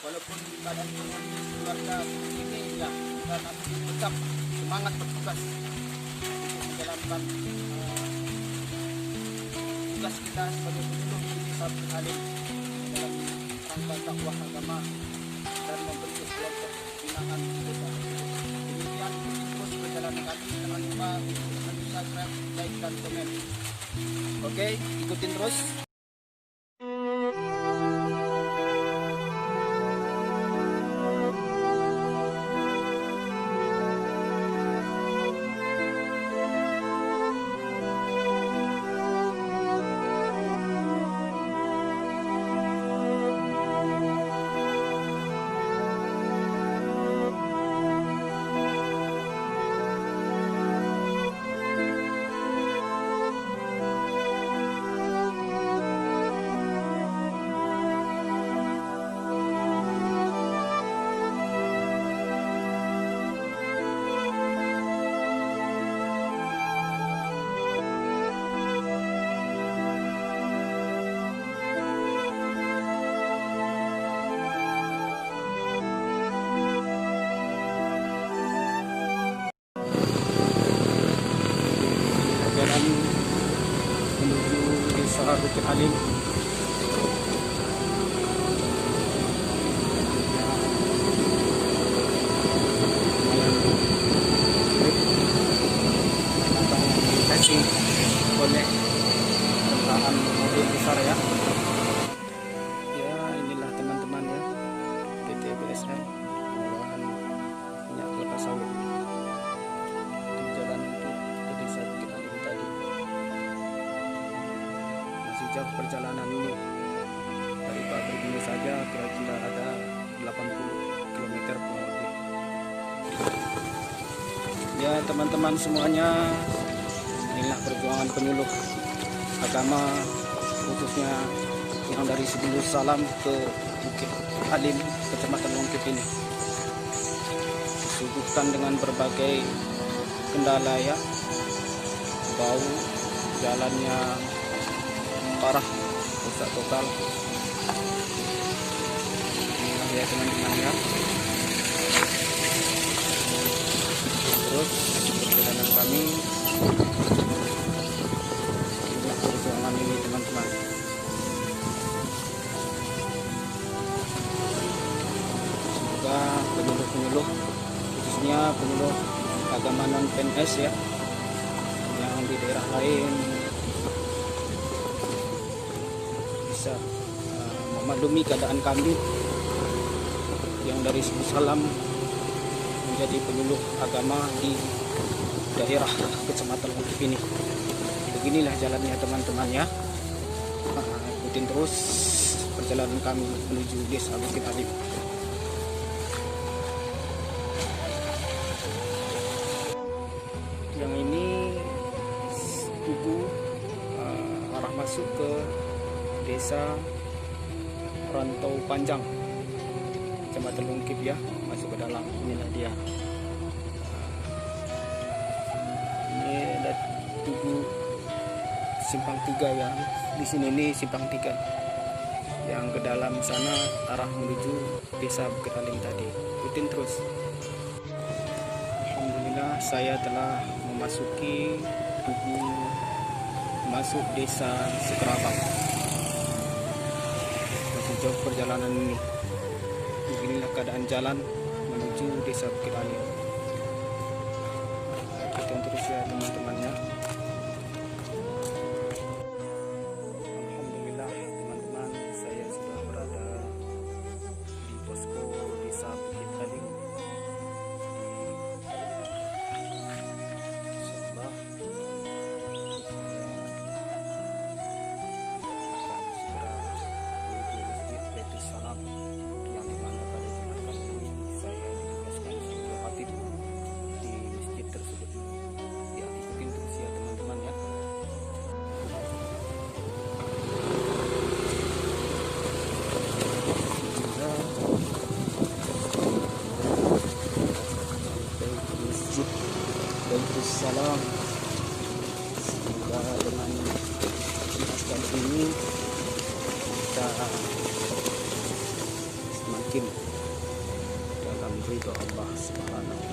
walaupun keadaan keluarga ini ya kita nanti tetap semangat bertugas untuk menjalankan tugas kita sebagai penyuluh di desa Bukit Halim dalam rangka dakwah agama dan membentuk kelompok binaan desa. Demikian terus perjalanan kami, jangan lupa untuk subscribe, like dan komen. Oke, ikutin terus. Menuju desa Bukit Halim. Kasih oleh perusahaan mobil besar ya. Ya inilah teman-teman ya, PT BSM pengelolaan minyak kelapa sawit di jalan untuk ke desa Bukit Halim tadi. Masih jauh perjalanan ini, dari pabrik ini saja kira-kira ada 80 km kurang lebih. Ya teman-teman semuanya, inilah perjuangan penyuluh agama khususnya yang dari Sebulu Salam ke Bukit Halim, Kecamatan Longkip ini disuguhkan dengan berbagai kendala ya, bau, jalannya parah, rusak total. Inilah ya teman-teman ya. Terus perjalanan kami, inilah perjuangan ini teman-teman. Semoga penyuluh-penyuluh, khususnya penyuluh agama non PNS ya, yang di daerah lain bisa memaklumi keadaan kami yang dari Sebulu Salam menjadi penyuluh agama di daerah Kecamatan Longkip ini. Beginilah jalannya teman-teman ya. Ikutin terus perjalanan kami menuju desa Bukit Halim. Yang ini tugu arah masuk ke desa Rantau Panjang, Kecamatan Longkip ya, masuk ke dalam. Inilah dia. Ini ada tugu simpang 3 ya. Di sini ini simpang 3. Yang ke dalam sana arah menuju desa Bukit Halim tadi. Ikutin terus. Alhamdulillah saya telah memasuki tugu masuk desa Sekerabang. Masih jauh perjalanan ini. Beginilah keadaan jalan menuju desa Bukit Halim. Ikutin terus ya teman-teman ya. Alhamdulillah teman-teman, saya sudah berada di posko desa Bukit Halim. Insyaallah akan segera menuju Masjid Baitul Salam, yang dimana pada Jumat kali ini saya ditugaskan sebagai khatib di masjid tersebut. Ya, ikutin terus ya teman-teman ya. Masjid Baitul Salam. Semoga dengan Jumat kali ini kita semakin hakim dalam ridho Allah Subhanahu